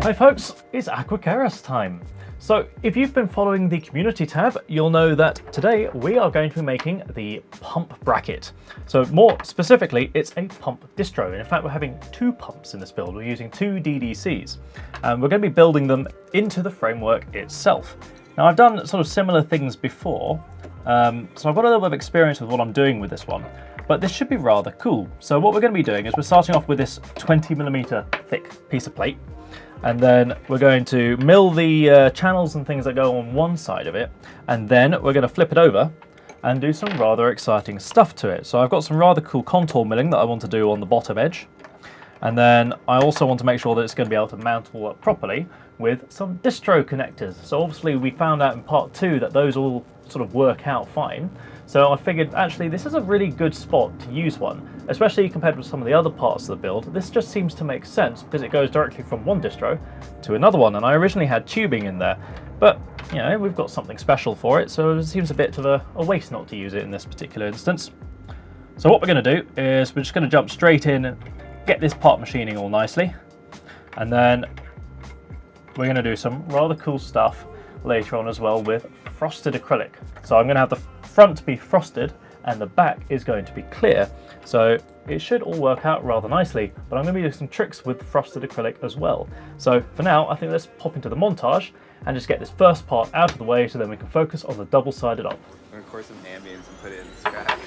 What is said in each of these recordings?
Hi folks, it's Aquaceras time. So if you've been following the community tab, you'll know that today we are going to be making the pump bracket. So more specifically, it's a pump distro. And in fact, we're having two pumps in this build. We're using two DDCs and we're going to be building them into the framework itself. Now I've done sort of similar things before, so I've got a little bit of experience with what I'm doing with this one, but this should be rather cool. So what we're going to be doing is we're starting off with this 20mm thick piece of plate. And then we're going to mill the channels and things that go on one side of it, and then we're going to flip it over and do some rather exciting stuff to it. So I've got some rather cool contour milling that I want to do on the bottom edge, and then I also want to make sure that it's going to be able to mount all up properly with some distro connectors. So obviously we found out in part 2 that those all sort of work out fine. So I figured actually this is a really good spot to use one, especially compared with some of the other parts of the build. This just seems to make sense because it goes directly from one distro to another one, and I originally had tubing in there, but you know, we've got something special for it, so it seems a bit of a waste not to use it in this particular instance. So what we're going to do is we're just going to jump straight in and get this part machining all nicely, and then we're going to do some rather cool stuff later on as well with frosted acrylic. So I'm going to have the front be frosted and the back is going to be clear. So it should all work out rather nicely, but I'm going to be doing some tricks with the frosted acrylic as well. So for now, I think let's pop into the montage and just get this first part out of the way so then we can focus on the double-sided op. I'm going to record some ambience and put it in the track.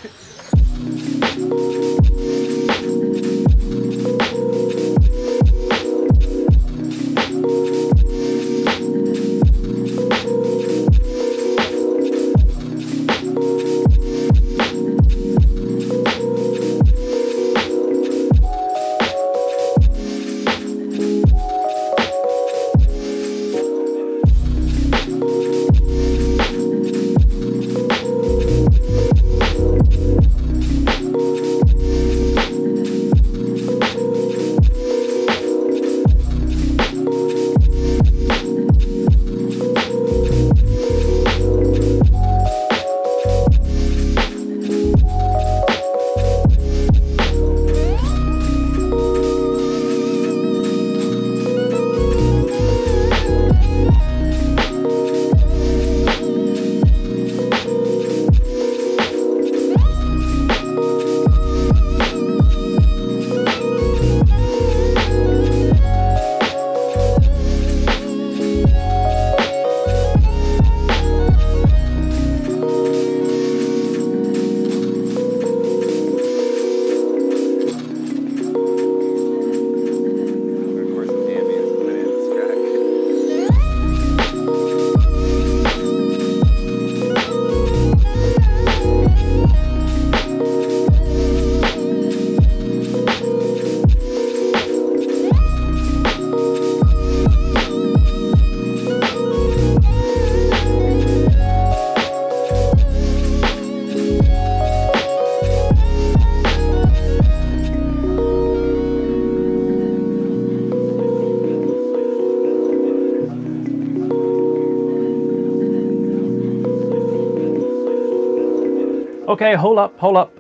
Okay, hold up.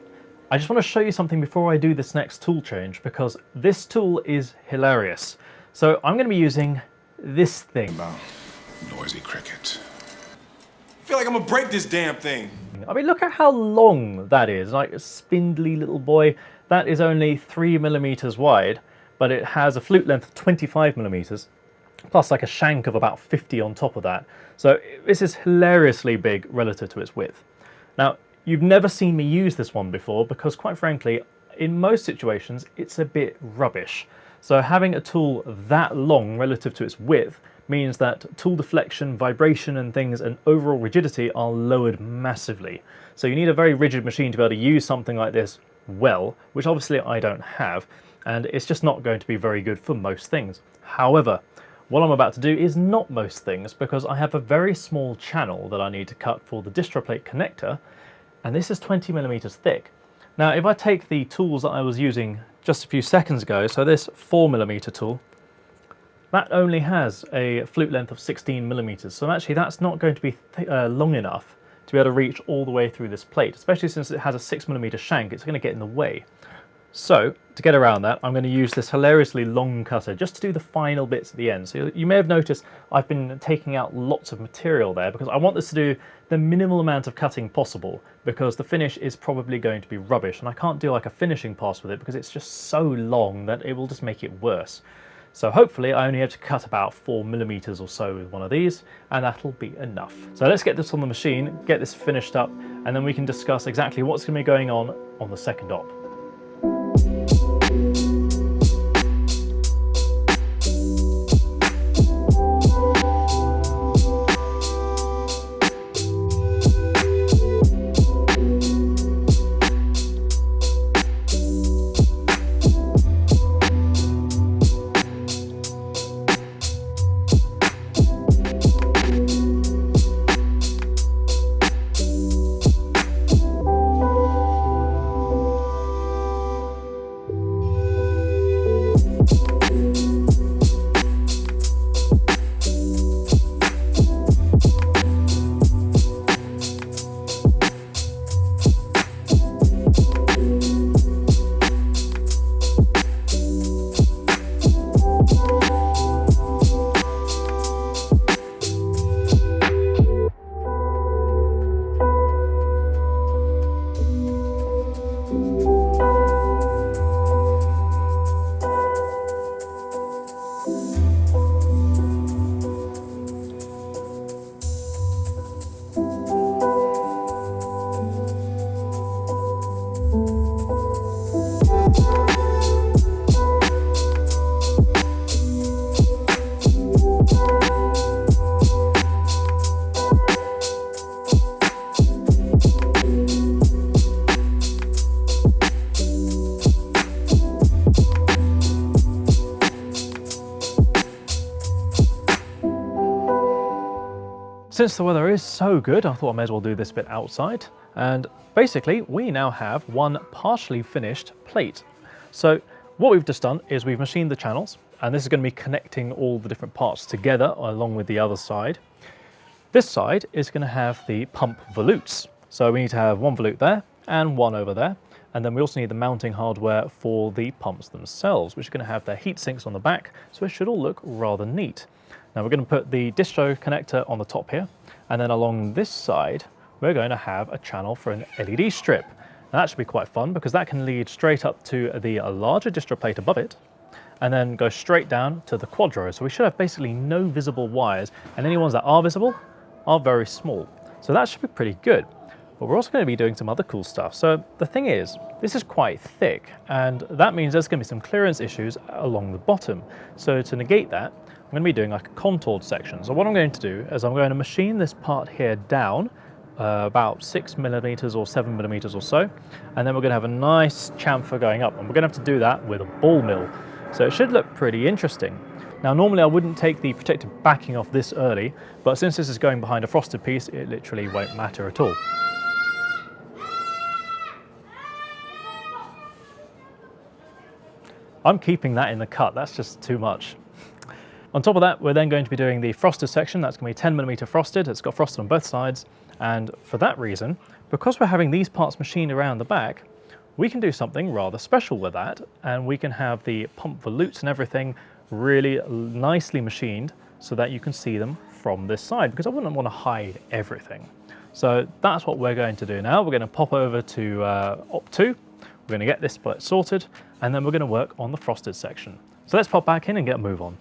I just want to show you something before I do this next tool change, because this tool is hilarious. So I'm going to be using this thing. About noisy cricket. I feel like I'm gonna break this damn thing. I mean, look at how long that is, like a spindly little boy. That is only 3mm wide, but it has a flute length of 25mm, plus like a shank of about 50 on top of that. So this is hilariously big relative to its width. Now, you've never seen me use this one before because, quite frankly, in most situations, it's a bit rubbish. So having a tool that long relative to its width means that tool deflection, vibration and things and overall rigidity are lowered massively. So you need a very rigid machine to be able to use something like this well, which obviously I don't have, and it's just not going to be very good for most things. However, what I'm about to do is not most things, because I have a very small channel that I need to cut for the distro plate connector, and this is 20mm thick. Now, if I take the tools that I was using just a few seconds ago, so this 4mm tool, that only has a flute length of 16mm, so actually that's not going to be long enough to be able to reach all the way through this plate, especially since it has a 6mm shank. It's going to get in the way. So to get around that, I'm going to use this hilariously long cutter just to do the final bits at the end. So you may have noticed I've been taking out lots of material there because I want this to do the minimal amount of cutting possible, because the finish is probably going to be rubbish and I can't do like a finishing pass with it because it's just so long that it will just make it worse. So hopefully I only have to cut about 4mm or so with one of these, and that'll be enough. So let's get this on the machine, get this finished up, and then we can discuss exactly what's going to be going on the second op. Since the weather is so good, I thought I may as well do this bit outside. And basically, we now have one partially finished plate. So what we've just done is we've machined the channels, and this is going to be connecting all the different parts together along with the other side. This side is going to have the pump volutes. So we need to have one volute there and one over there. And then we also need the mounting hardware for the pumps themselves, which are going to have their heat sinks on the back. So it should all look rather neat. Now we're going to put the Distro connector on the top here, and then along this side we're going to have a channel for an LED strip. Now that should be quite fun because that can lead straight up to the larger Distro plate above it and then go straight down to the Quadro. So we should have basically no visible wires, and any ones that are visible are very small. So that should be pretty good. But we're also going to be doing some other cool stuff. So the thing is, this is quite thick, and that means there's going to be some clearance issues along the bottom. So to negate that, I'm going to be doing like a contoured section. So what I'm going to do is I'm going to machine this part here down about 6mm or 7mm or so, and then we're going to have a nice chamfer going up, and we're going to have to do that with a ball mill. So it should look pretty interesting. Now normally I wouldn't take the protective backing off this early, but since this is going behind a frosted piece, it literally won't matter at all. I'm keeping that in the cut, that's just too much. On top of that, we're then going to be doing the frosted section. That's going to be 10mm frosted. It's got frosted on both sides. And for that reason, because we're having these parts machined around the back, we can do something rather special with that. And we can have the pump volutes and everything really nicely machined so that you can see them from this side, because I wouldn't want to hide everything. So that's what we're going to do now. We're going to pop over to Op 2. We're going to get this split sorted, and then we're going to work on the frosted section. So let's pop back in and get a move on.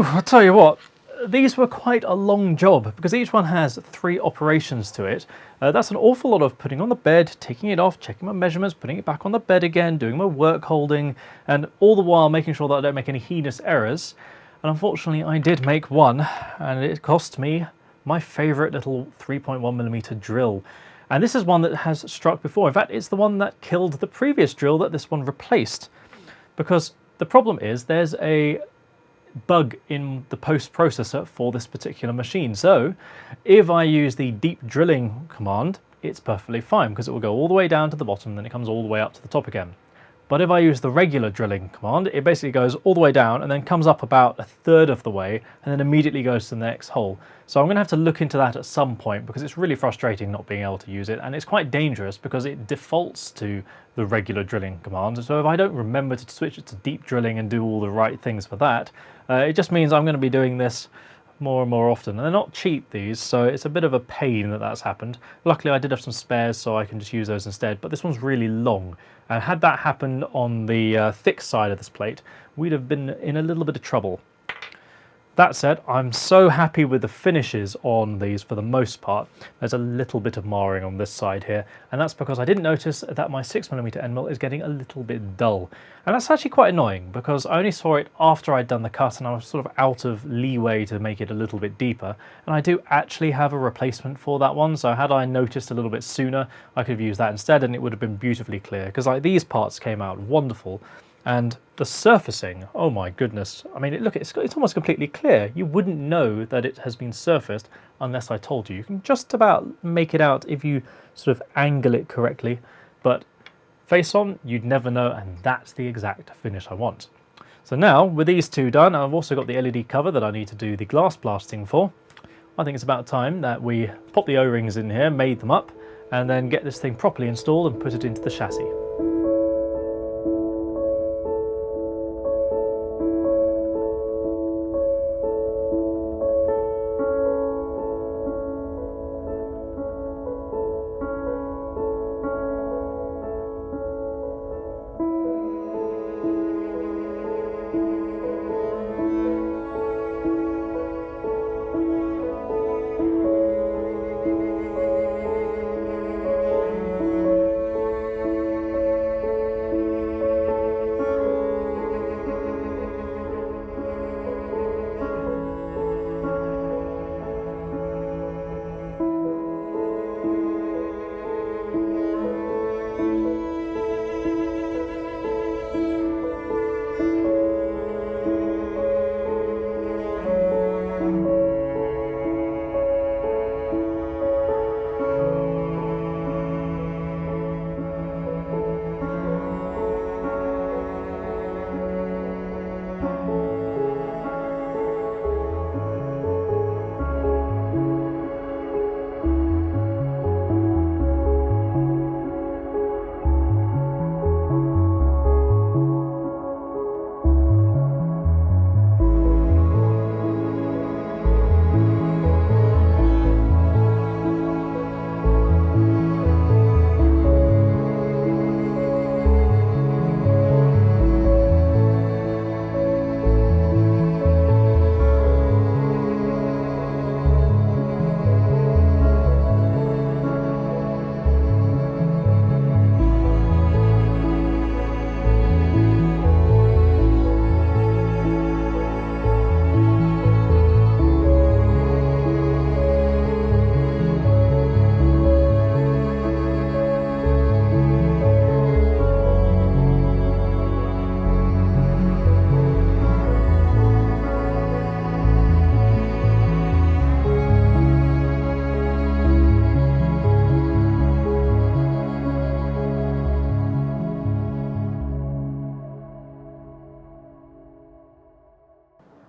I'll tell you what, these were quite a long job because each one has 3 operations to it. That's an awful lot of putting on the bed, taking it off, checking my measurements, putting it back on the bed again, doing my work holding, and all the while making sure that I don't make any heinous errors. And unfortunately I did make one, and it cost me my favourite little 3.1mm drill. And this is one that has struck before. In fact, it's the one that killed the previous drill that this one replaced. Because the problem is there's a bug in the post processor for this particular machine. So if I use the deep drilling command, it's perfectly fine because it will go all the way down to the bottom, then it comes all the way up to the top again. But if I use the regular drilling command, it basically goes all the way down and then comes up about 1/3 of the way and then immediately goes to the next hole. So I'm going to have to look into that at some point because it's really frustrating not being able to use it, and it's quite dangerous because it defaults to the regular drilling command. So if I don't remember to switch it to deep drilling and do all the right things for that, it just means I'm going to be doing this more and more often. And they're not cheap, these, so it's a bit of a pain that that's happened. Luckily I did have some spares so I can just use those instead, but this one's really long. And had that happened on the thick side of this plate, we'd have been in a little bit of trouble. That said, I'm so happy with the finishes on these for the most part. There's a little bit of marring on this side here, and that's because I didn't notice that my 6mm end mill is getting a little bit dull. And that's actually quite annoying because I only saw it after I'd done the cut and I was sort of out of leeway to make it a little bit deeper. And I do actually have a replacement for that one, so had I noticed a little bit sooner, I could have used that instead and it would have been beautifully clear, because like these parts came out wonderful. And the surfacing, oh my goodness. I mean, look, it's almost completely clear. You wouldn't know that it has been surfaced unless I told you. You can just about make it out if you sort of angle it correctly, but face on, you'd never know, and that's the exact finish I want. So now, with these 2 done, I've also got the LED cover that I need to do the glass blasting for. I think it's about time that we pop the O-rings in here, made them up, and then get this thing properly installed and put it into the chassis.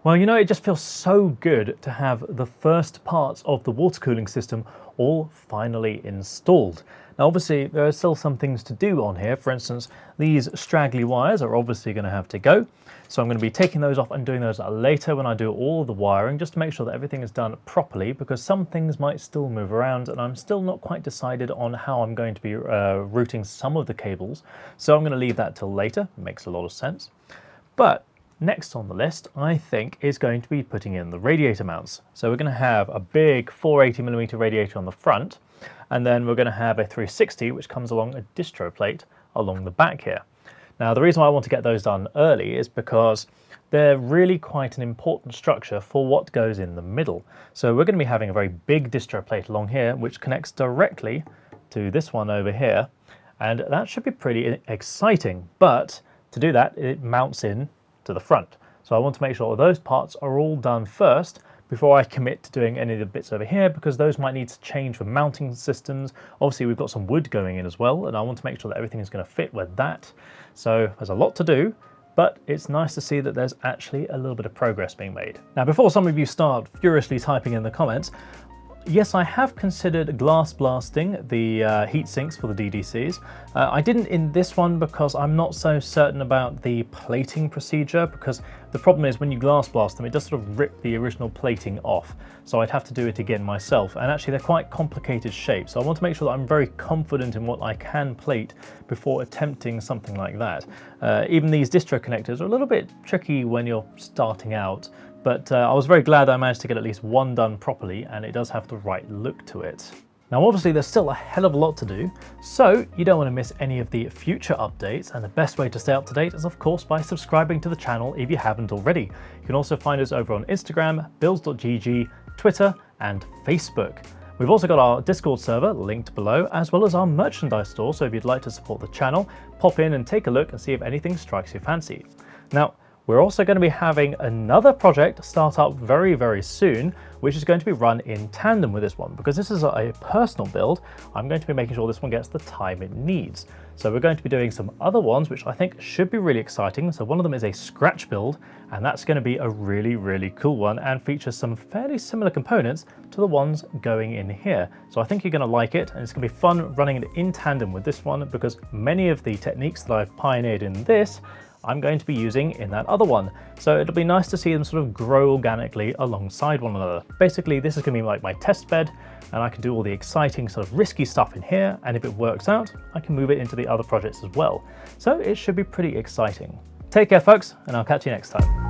Well, you know, it just feels so good to have the first parts of the water cooling system all finally installed. Now, obviously, there are still some things to do on here. For instance, these straggly wires are obviously going to have to go. So I'm going to be taking those off and doing those later when I do all the wiring, just to make sure that everything is done properly, because some things might still move around and I'm still not quite decided on how I'm going to be routing some of the cables. So I'm going to leave that till later. It makes a lot of sense. But Next on the list, I think, is going to be putting in the radiator mounts. So we're going to have a big 480mm radiator on the front, and then we're going to have a 360 which comes along a distro plate along the back here. Now the reason why I want to get those done early is because they're really quite an important structure for what goes in the middle. So we're going to be having a very big distro plate along here which connects directly to this one over here, and that should be pretty exciting, but to do that it mounts in to the front. So I want to make sure those parts are all done first before I commit to doing any of the bits over here, because those might need to change for mounting systems. Obviously we've got some wood going in as well, and I want to make sure that everything is going to fit with that. So there's a lot to do, but it's nice to see that there's actually a little bit of progress being made. Now before some of you start furiously typing in the comments, yes, I have considered glass blasting the heat sinks for the DDCs. I didn't in this one because I'm not so certain about the plating procedure, because the problem is when you glass blast them, it does sort of rip the original plating off. So I'd have to do it again myself, and actually they're quite complicated shapes. So I want to make sure that I'm very confident in what I can plate before attempting something like that. Even these distro connectors are a little bit tricky when you're starting out. But I was very glad that I managed to get at least one done properly, and it does have the right look to it. Now obviously there's still a hell of a lot to do, so you don't want to miss any of the future updates, and the best way to stay up to date is of course by subscribing to the channel if you haven't already. You can also find us over on Instagram, builds.gg, Twitter and Facebook. We've also got our Discord server linked below, as well as our merchandise store, so if you'd like to support the channel, pop in and take a look and see if anything strikes your fancy. Now, we're also going to be having another project start up very, very soon, which is going to be run in tandem with this one. Because this is a personal build, I'm going to be making sure this one gets the time it needs. So we're going to be doing some other ones, which I think should be really exciting. So one of them is a scratch build, and that's going to be a really, really cool one and features some fairly similar components to the ones going in here. So I think you're going to like it, and it's going to be fun running it in tandem with this one, because many of the techniques that I've pioneered in this I'm going to be using in that other one. So it'll be nice to see them sort of grow organically alongside one another. Basically, this is going to be like my test bed, and I can do all the exciting sort of risky stuff in here, and if it works out, I can move it into the other projects as well. So it should be pretty exciting. Take care folks, and I'll catch you next time.